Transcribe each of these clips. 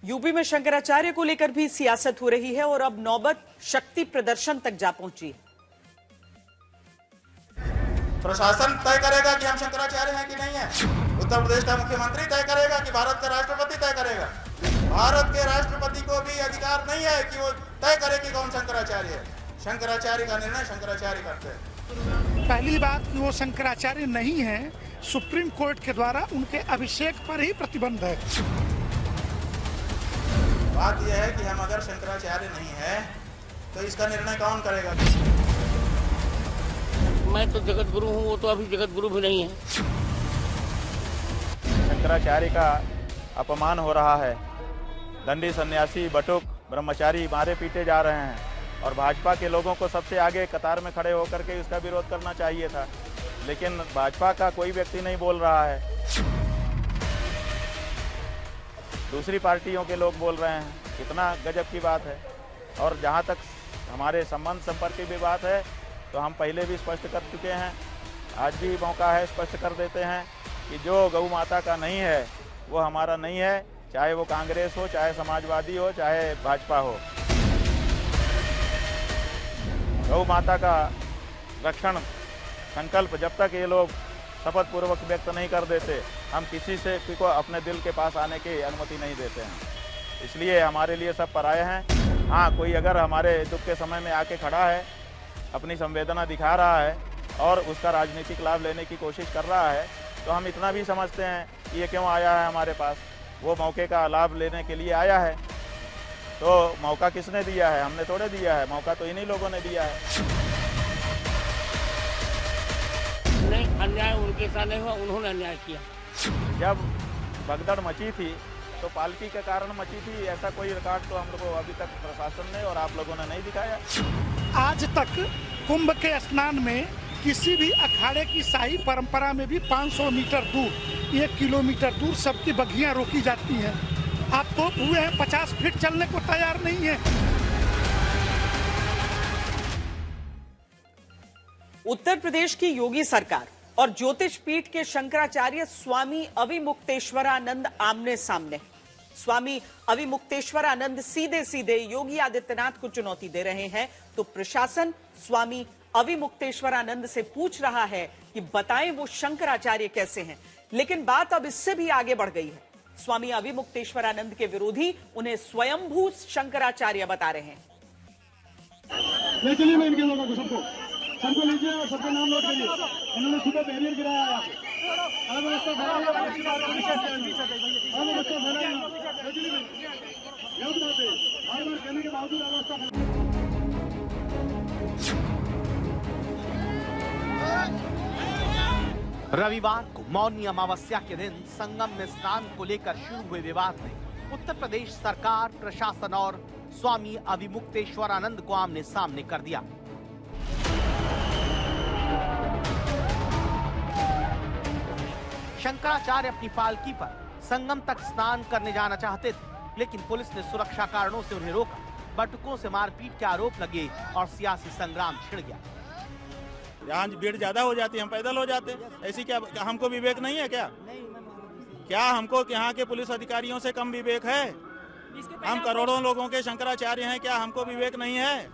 UP में शंकराचार्य को लेकर भी सियासत हो रही है और अब नौबत शक्ति प्रदर्शन तक जा पहुंची है। प्रशासन तय करेगा कि हम शंकराचार्य हैं कि नहीं है। उत्तर प्रदेश का मुख्यमंत्री तय करेगा कि भारत का राष्ट्रपति तय करेगा। भारत के राष्ट्रपति को भी अधिकार नहीं है कि वो तय करे कि कौन शंकराचार्य है। शंकराचार्य का निर्णय शंकराचार्य करते हैं। पहली बात कि वो शंकराचार्य नहीं है, सुप्रीम कोर्ट के द्वारा उनके अभिषेक पर ही प्रतिबंध है। बात यह है कि हम अगर शंकराचार्य नहीं है तो इसका निर्णय कौन करेगा। मैं तो जगत गुरु हूँ, वो तो अभी जगत गुरु भी नहीं है। शंकराचार्य का अपमान हो रहा है। दंडी सन्यासी बटुक ब्रह्मचारी मारे पीटे जा रहे हैं और भाजपा के लोगों को सबसे आगे कतार में खड़े होकर के इसका विरोध करना चाहिए था, लेकिन भाजपा का कोई व्यक्ति नहीं बोल रहा है। दूसरी पार्टियों के लोग बोल रहे हैं। कितना गजब की बात है। और जहाँ तक हमारे संबंध संपर्क की भी बात है तो हम पहले भी स्पष्ट कर चुके हैं, आज भी मौका है स्पष्ट कर देते हैं कि जो गौ माता का नहीं है वो हमारा नहीं है, चाहे वो कांग्रेस हो, चाहे समाजवादी हो, चाहे भाजपा हो। गौ माता का रक्षण संकल्प जब तक ये लोग शपथ पूर्वक व्यक्त नहीं कर देते, हम किसी से को अपने दिल के पास आने की अनुमति नहीं देते हैं। इसलिए हमारे लिए सब पराये हैं। हाँ, कोई अगर हमारे दुख के समय में आके खड़ा है, अपनी संवेदना दिखा रहा है और उसका राजनीतिक लाभ लेने की कोशिश कर रहा है, तो हम इतना भी समझते हैं कि ये क्यों आया है हमारे पास। वो मौके का लाभ लेने के लिए आया है। तो मौका किसने दिया है? हमने थोड़े दिया है, मौका तो इन्हीं लोगों ने दिया है। नहीं, अन्याय उनके साथ नहीं हुआ, उन्होंने अन्याय किया। जब भगदड़ मची थी तो पालकी के कारण मची थी, ऐसा कोई रिकॉर्ड तो हम लोगों को अभी तक प्रशासन ने और आप लोगों ने नहीं दिखाया। आज तक कुंभ के स्नान में किसी भी अखाड़े की शाही परंपरा में भी 500 मीटर दूर, 1 किलोमीटर दूर सबकी बग्घियां रोकी जाती हैं। आप तो हुए हैं 50 फीट चलने को तैयार नहीं है। उत्तर प्रदेश की योगी सरकार और ज्योतिष पीठ के शंकराचार्य स्वामी अविमुक्तेश्वरानंद आमने सामने। स्वामी अविमुक्तेश्वरानंद सीधे सीधे योगी आदित्यनाथ को चुनौती दे रहे हैं, तो प्रशासन स्वामी अविमुक्तेश्वरानंद से पूछ रहा है कि बताएं वो शंकराचार्य कैसे हैं। लेकिन बात अब इससे भी आगे बढ़ गई है। स्वामी अविमुक्तेश्वरानंद के विरोधी उन्हें स्वयंभू शंकराचार्य बता रहे हैं। ले चलिए, मैं इनके लोगों को सबको लीजिए और सबका नाम नोट करिए। इन्होंने सुबह बैरियर गिराया है। कहने के बावजूद रविवार को मौनी अमावस्या के दिन संगम में स्नान को लेकर शुरू हुए विवाद में उत्तर प्रदेश सरकार, प्रशासन और स्वामी अविमुक्तेश्वरानंद को आमने सामने कर दिया। शंकराचार्य अपनी पालकी पर संगम तक स्नान करने जाना चाहते थे, लेकिन पुलिस ने सुरक्षा कारणों से उन्हें रोका। बटुकों से मारपीट के आरोप लगे और सियासी संग्राम छिड़ गया। यहाँ भीड़ ज्यादा हो जाती है, हम पैदल हो जाते। ऐसी क्या हमको विवेक नहीं है क्या? क्या हमको यहाँ के पुलिस अधिकारियों से कम विवेक है? हम करोड़ों लोगों के शंकराचार्य हैं, क्या हमको विवेक नहीं है?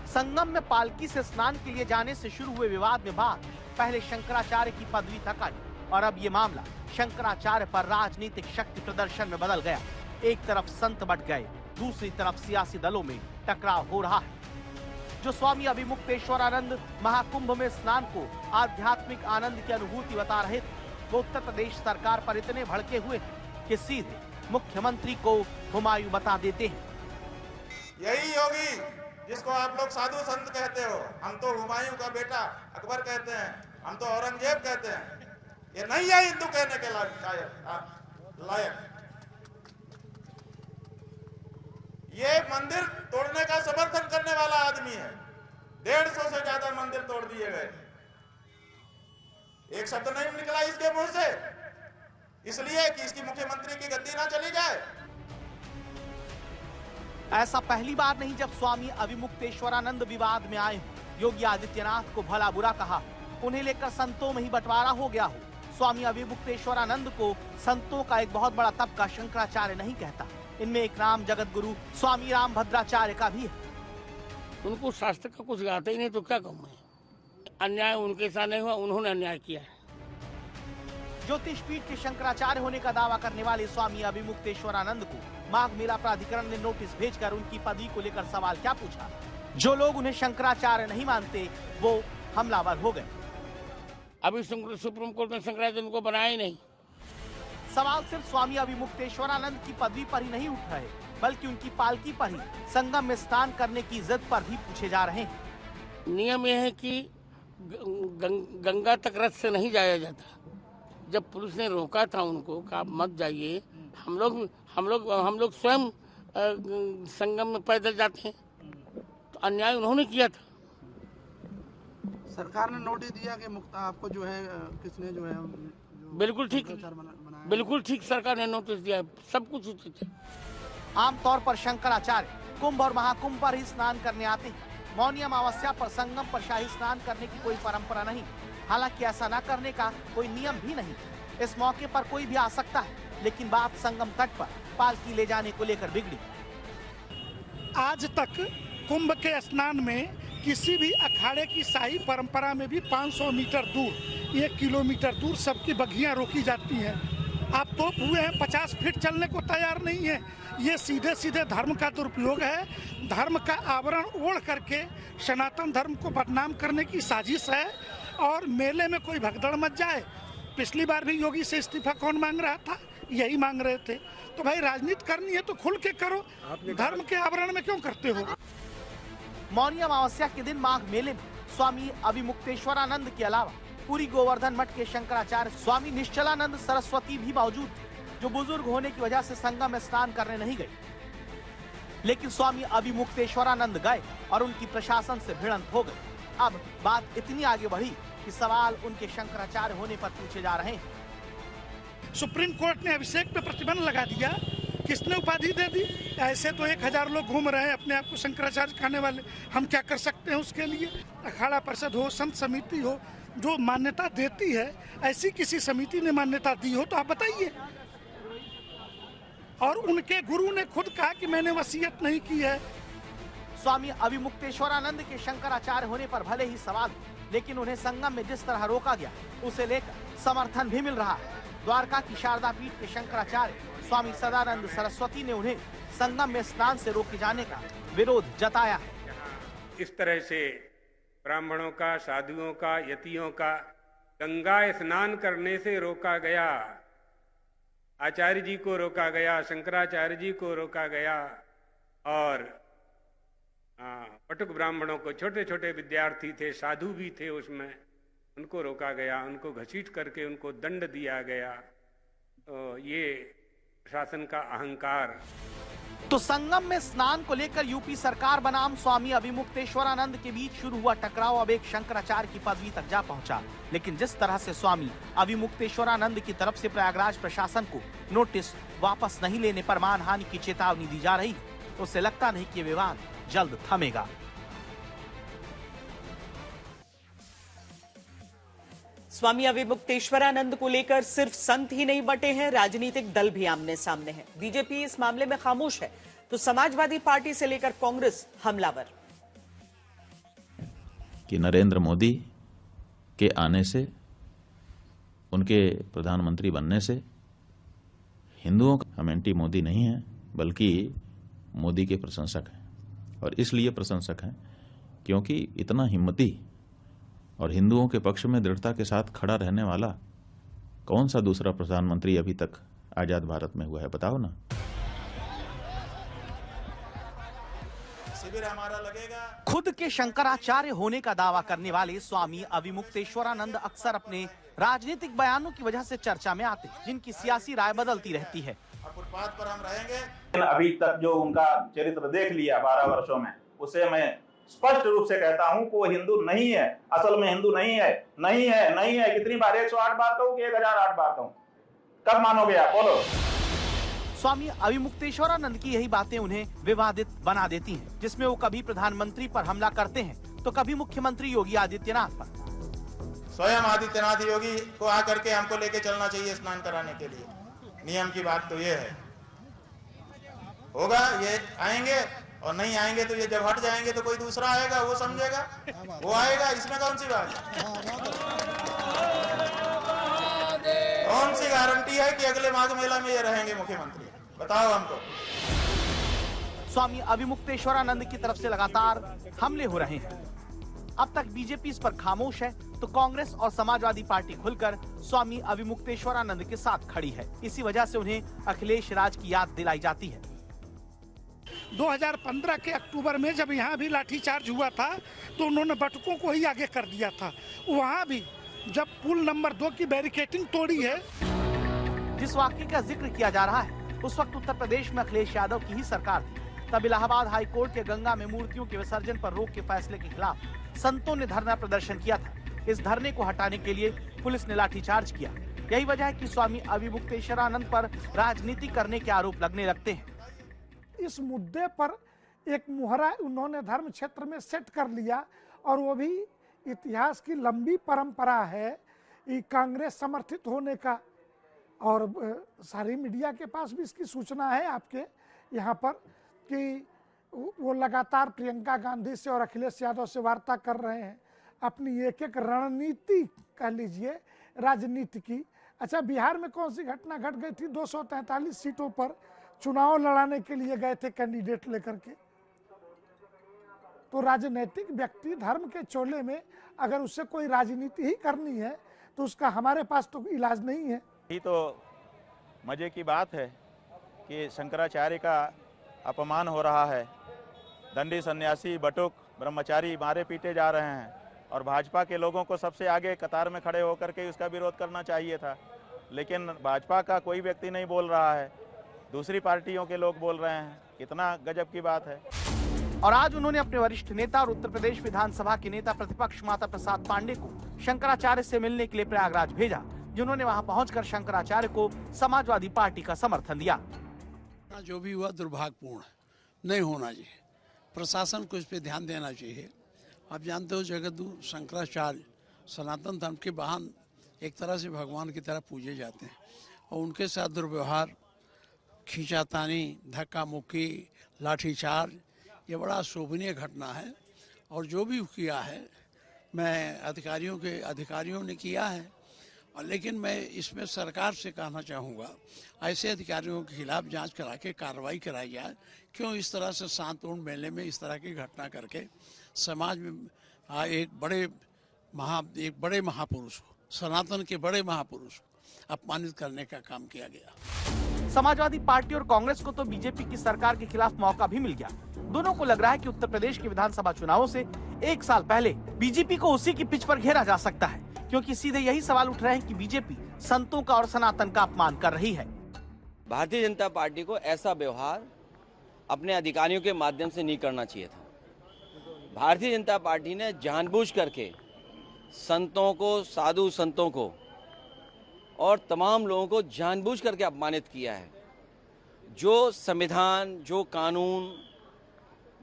संगम में पालकी से स्नान के लिए जाने से शुरू हुए विवाद में बात पहले शंकराचार्य की पदवी तक आई और अब ये मामला शंकराचार्य पर राजनीतिक शक्ति प्रदर्शन में बदल गया। एक तरफ संत बट गए, दूसरी तरफ सियासी दलों में टकराव हो रहा है। जो स्वामी अविमुक्तेश्वरानंद महाकुंभ में स्नान को आध्यात्मिक आनंद की अनुभूति बता रहे थे, वो उत्तर प्रदेश सरकार पर इतने भड़के हुए हैं कि सीधे मुख्यमंत्री को हुमायूं बता देते हैं। यही योगी जिसको आप लोग साधु संत कहते हो, हम तो हुमायूं का बेटा अकबर कहते हैं, हम तो औरंगजेब कहते हैं। ये नहीं है हिंदू कहने के लायक। ये मंदिर तोड़ने का समर्थन करने वाला आदमी है। 150 से ज्यादा मंदिर तोड़ दिए गए, एक शब्द नहीं निकला इसके मुंह से, इसलिए कि इसकी मुख्यमंत्री की गद्दी ना चली जाए। ऐसा पहली बार नहीं जब स्वामी अविमुक्तेश्वरानंद विवाद में आए। योगी आदित्यनाथ को भला बुरा कहा, उन्हें लेकर संतों में ही बंटवारा हो गया हो। स्वामी अविमुक्तेश्वरानंद को संतों का एक बहुत बड़ा तबका शंकराचार्य नहीं कहता। इनमें एक नाम जगत गुरु स्वामी रामभद्राचार्य का भी है। उनको शास्त्र का कुछ आता ही नहीं तो क्या कहूँ मैं। अन्याय उनके साथ नहीं हुआ, उन्होंने अन्याय किया है। ज्योतिष पीठ के शंकराचार्य होने का दावा करने वाले स्वामी अविमुक्तेश्वरानंद को माघ मेला प्राधिकरण ने नोटिस भेजकर उनकी पदवी को लेकर सवाल क्या पूछा। जो लोग उन्हें शंकराचार्य नहीं मानते वो हमलावर हो गए। अभी सुप्रीम कोर्ट ने शंकराचार्य को बनाया ही नहीं। सवाल सिर्फ स्वामी अविमुक्तेश्वरानंद की पदवी पर ही नहीं उठ रहे, बल्कि उनकी पालकी पर ही संगम में स्नान करने की जिद पर भी पूछे जा रहे हैं। नियम यह है कि गंगा तक रथ से नहीं जाया जाता। जब पुलिस ने रोका था उनको कि आप मत जाइए, हम लोग स्वयं संगम में पैदल जाते हैं, तो अन्याय उन्होंने किया था। सरकार ने नोटिस दिया कि मुक्ता आपको जो है किसने जो है बिल्कुल ठीक सरकार ने नोटिस दिया, सब कुछ उचित है। आमतौर पर शंकराचार्य कुंभ और महाकुंभ पर ही स्नान करने आते हैं। मौनी अमावस्या पर संगम पर शाही स्नान करने की कोई परंपरा नहीं। हालांकि ऐसा न करने का कोई नियम भी नहीं। इस मौके पर कोई भी आ सकता है, लेकिन बात संगम तट पर पालकी ले जाने को लेकर बिगड़ी। आज तक कुंभ के स्नान में किसी भी अखाड़े की शाही परंपरा में भी 500 मीटर दूर, 1 किलोमीटर दूर सबकी बघियां रोकी जाती हैं। आप तो हुए हैं 50 फीट चलने को तैयार नहीं है। ये सीधे सीधे धर्म का दुरुपयोग है। धर्म का आवरण ओढ़ करके सनातन धर्म को बदनाम करने की साजिश है। और मेले में कोई भगदड़ मच जाए। पिछली बार भी योगी से इस्तीफा कौन मांग रहा था? यही मांग रहे थे। तो भाई राजनीति करनी है तो खुल के करो, धर्म के आवरण में क्यों करते हो? मौनी अमावस्या के दिन माघ मेले में स्वामी अविमुक्तेश्वरानंद के अलावा पूरी गोवर्धन मठ के शंकराचार्य स्वामी निश्चलानंद सरस्वती भी मौजूद थे, जो बुजुर्ग होने की वजह से संगम में स्नान करने नहीं गए। लेकिन स्वामी अविमुक्तेश्वरानंद गए और उनकी प्रशासन से भिड़ंत हो गई। अब बात इतनी आगे बढ़ी कि सवाल उनके शंकराचार्य होने पर पूछे जा रहे हैं। सुप्रीम कोर्ट ने अभिषेक पे प्रतिबंध लगा दिया। किसने उपाधि दे दी? ऐसे तो 1000 लोग घूम रहे हैं अपने आप को शंकराचार्य कहने वाले। हम क्या कर सकते हैं उसके लिए? अखाड़ा परिषद हो, संत समिति हो, जो मान्यता देती है, ऐसी किसी समिति ने मान्यता दी हो तो आप बताइए। और उनके गुरु ने खुद कहा कि मैंने वसीयत नहीं की है। स्वामी अविमुक्तेश्वरानंद के शंकराचार्य होने पर भले ही सवाल, लेकिन उन्हें संगम में जिस तरह रोका गया उसे लेकर समर्थन भी मिल रहा है। द्वारका की शारदा पीठ के शंकराचार्य स्वामी सदानंद सरस्वती ने उन्हें संगम में स्नान से रोके जाने का विरोध जताया है। इस तरह से ब्राह्मणों का, साधुओं का, यतियों का गंगा स्नान करने से रोका गया, आचार्य जी को रोका गया, शंकराचार्य जी को रोका गया, और पटुक ब्राह्मणों को, छोटे छोटे विद्यार्थी थे, साधु भी थे उसमें, उनको रोका गया, उनको घसीट करके उनको दंड दिया गया। तो ये प्रशासन का अहंकार। तो संगम में स्नान को लेकर यूपी सरकार बनाम स्वामी अविमुक्तेश्वरानंद के बीच शुरू हुआ टकराव अब एक शंकराचार्य की पदवी तक जा पहुंचा। लेकिन जिस तरह से स्वामी अविमुक्तेश्वरानंद की तरफ से प्रयागराज प्रशासन को नोटिस वापस नहीं लेने पर मानहानि की चेतावनी दी जा रही, उससे लगता नहीं कि विवाद जल्द थमेगा। स्वामी अविमुक्तेश्वरानंद को लेकर सिर्फ संत ही नहीं बटे हैं, राजनीतिक दल भी आमने सामने हैं। बीजेपी इस मामले में खामोश है तो समाजवादी पार्टी से लेकर कांग्रेस हमलावर। कि नरेंद्र मोदी के आने से, उनके प्रधानमंत्री बनने से हिंदुओं का, हम एंटी मोदी नहीं हैं बल्कि मोदी के प्रशंसक हैं। और इसलिए प्रशंसक हैं क्योंकि इतना हिम्मती और हिंदुओं के पक्ष में दृढ़ता के साथ खड़ा रहने वाला कौन सा दूसरा प्रधानमंत्री अभी तक आजाद भारत में हुआ है? बताओ ना। शिविर हमारा लगेगा। खुद के शंकराचार्य होने का दावा करने वाले स्वामी अविमुक्तेश्वरानंद अक्सर अपने राजनीतिक बयानों की वजह से चर्चा में आते, जिनकी सियासी राय बदलती रहती है। फुटपाथ पर हम रहेंगे। अभी तक जो उनका चरित्र देख लिया 12 वर्षों में, उसे मैं स्पष्ट रूप से कहता हूं कि वो हिंदू नहीं है, असल में हिंदू नहीं है, नहीं है, नहीं है। कितनी बार? 108 बार कहूं कि 1008 बार कहूं? कब मानोगे आप? बोलो। स्वामी अविमुक्तेश्वरानंद की यही बातें उन्हें विवादित बना देती हैं, जिसमें वो कभी प्रधानमंत्री पर हमला करते हैं तो कभी मुख्यमंत्री योगी आदित्यनाथ पर। स्वयं आदित्यनाथ योगी को आकर के हमको लेके चलना चाहिए स्नान कराने के लिए। नियम की बात तो ये है, होगा ये आएंगे, और नहीं आएंगे तो ये जब हट जाएंगे तो कोई दूसरा आएगा, वो समझेगा, वो आएगा, इसमें कौन सी बात है? कौन सी गारंटी है कि अगले माघ मेला में ये रहेंगे मुख्यमंत्री? बताओ हमको। स्वामी अविमुक्तेश्वरानंद की तरफ से लगातार हमले हो रहे हैं। अब तक बीजेपी इस पर खामोश है, तो कांग्रेस और समाजवादी पार्टी खुलकर स्वामी अविमुक्तेश्वरानंद के साथ खड़ी है। इसी वजह से उन्हें अखिलेश राज की याद दिलाई जाती है। 2015 के अक्टूबर में जब यहाँ भी लाठीचार्ज हुआ था तो उन्होंने बटुकों को ही आगे कर दिया था। वहाँ भी जब पुल नंबर 2 की बैरिकेडिंग तोड़ी है। जिस वाकये का जिक्र किया जा रहा है उस वक्त उत्तर प्रदेश में अखिलेश यादव की ही सरकार थी। तब इलाहाबाद हाई कोर्ट के गंगा में मूर्तियों के विसर्जन पर रोक के फैसले के खिलाफ संतों ने धरना प्रदर्शन किया था। इस धरने को हटाने के लिए पुलिस ने लाठीचार्ज किया। यही वजह है कि स्वामी अविमुक्तेश्वरानंद पर राजनीति करने के आरोप लगने लगते हैं। इस मुद्दे पर एक मुहरा उन्होंने धर्म क्षेत्र में सेट कर लिया, और वो भी इतिहास की लंबी परंपरा है कांग्रेस समर्थित होने का, और सारी मीडिया के पास भी इसकी सूचना है आपके यहाँ पर कि वो लगातार प्रियंका गांधी से और अखिलेश यादव से वार्ता कर रहे हैं, अपनी एक एक रणनीति कह लीजिए राजनीति की। अच्छा, बिहार में कौन सी घटना घट गई थी? 243 सीटों पर चुनाव लड़ाने के लिए गए थे कैंडिडेट लेकर के। तो राजनीतिक व्यक्ति धर्म के चोले में अगर उससे कोई राजनीति ही करनी है तो उसका हमारे पास तो इलाज नहीं है। यही तो मजे की बात है कि शंकराचार्य का अपमान हो रहा है। दंडी सन्यासी, बटुक, ब्रह्मचारी मारे पीटे जा रहे हैं, और भाजपा के लोगों को सबसे आगे कतार में खड़े होकर के उसका विरोध करना चाहिए था, लेकिन भाजपा का कोई व्यक्ति नहीं बोल रहा है, दूसरी पार्टियों के लोग बोल रहे हैं। कितना गजब की बात है। और आज उन्होंने अपने वरिष्ठ नेता और उत्तर प्रदेश विधानसभा के नेता प्रतिपक्ष माता प्रसाद पांडे को शंकराचार्य से मिलने के लिए प्रयागराज भेजा, जिन्होंने वहां पहुंचकर शंकराचार्य को समाजवादी पार्टी का समर्थन दिया। जो भी हुआ दुर्भाग्यपूर्ण नहीं होना चाहिए, प्रशासन को इस पे ध्यान देना चाहिए। आप जानते हो जगतगुरु शंकराचार्य सनातन धर्म के वाहन एक तरह से भगवान की तरह पूजे जाते हैं, और उनके साथ दुर्व्यवहार, खींचातानी, धक्का मुक्की, लाठीचार्ज, ये बड़ा शोभनीय घटना है। और जो भी किया है मैं अधिकारियों ने किया है, और लेकिन मैं इसमें सरकार से कहना चाहूँगा ऐसे अधिकारियों के खिलाफ जांच करा के कार्रवाई कराई जाए। क्यों इस तरह से शांतिपूर्ण मेले में इस तरह की घटना करके समाज में एक बड़े महापुरुष को, सनातन के बड़े महापुरुष को अपमानित करने का काम किया गया। समाजवादी पार्टी और कांग्रेस को तो बीजेपी की सरकार के खिलाफ मौका भी मिल गया। दोनों को लग रहा है कि उत्तर प्रदेश के विधानसभा चुनावों से 1 साल पहले बीजेपी को उसी की पिच पर घेरा जा सकता है, क्योंकि सीधे यही सवाल उठ रहे हैं कि बीजेपी संतों का और सनातन का अपमान कर रही है। भारतीय जनता पार्टी को ऐसा व्यवहार अपने अधिकारियों के माध्यम से नहीं करना चाहिए था। भारतीय जनता पार्टी ने जानबूझ करके संतों को, साधु संतों को और तमाम लोगों को जानबूझ करके अपमानित किया है। जो संविधान, जो कानून,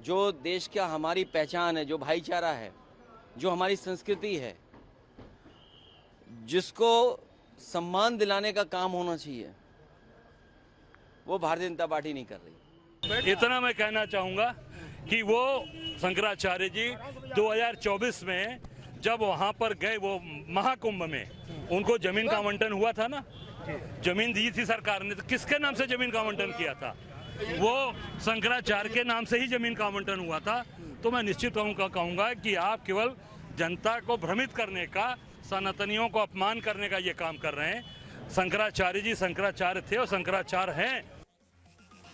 जो देश का हमारी पहचान है, जो भाईचारा है, जो हमारी संस्कृति है, जिसको सम्मान दिलाने का काम होना चाहिए, वो भारतीय जनता पार्टी नहीं कर रही। इतना मैं कहना चाहूँगा कि वो शंकराचार्य जी 2024 में जब वहाँ पर गए, वो महाकुंभ में उनको जमीन का आवंटन हुआ था ना, जमीन दी थी सरकार ने, तो किसके नाम से जमीन का आवंटन किया था? वो शंकराचार्य के नाम से ही जमीन का आवंटन हुआ था। तो मैं निश्चित कहूँगा कि आप केवल जनता को भ्रमित करने का, सनातनियों को अपमान करने का ये काम कर रहे हैं। शंकराचार्य जी शंकराचार्य थे और शंकराचार्य हैं,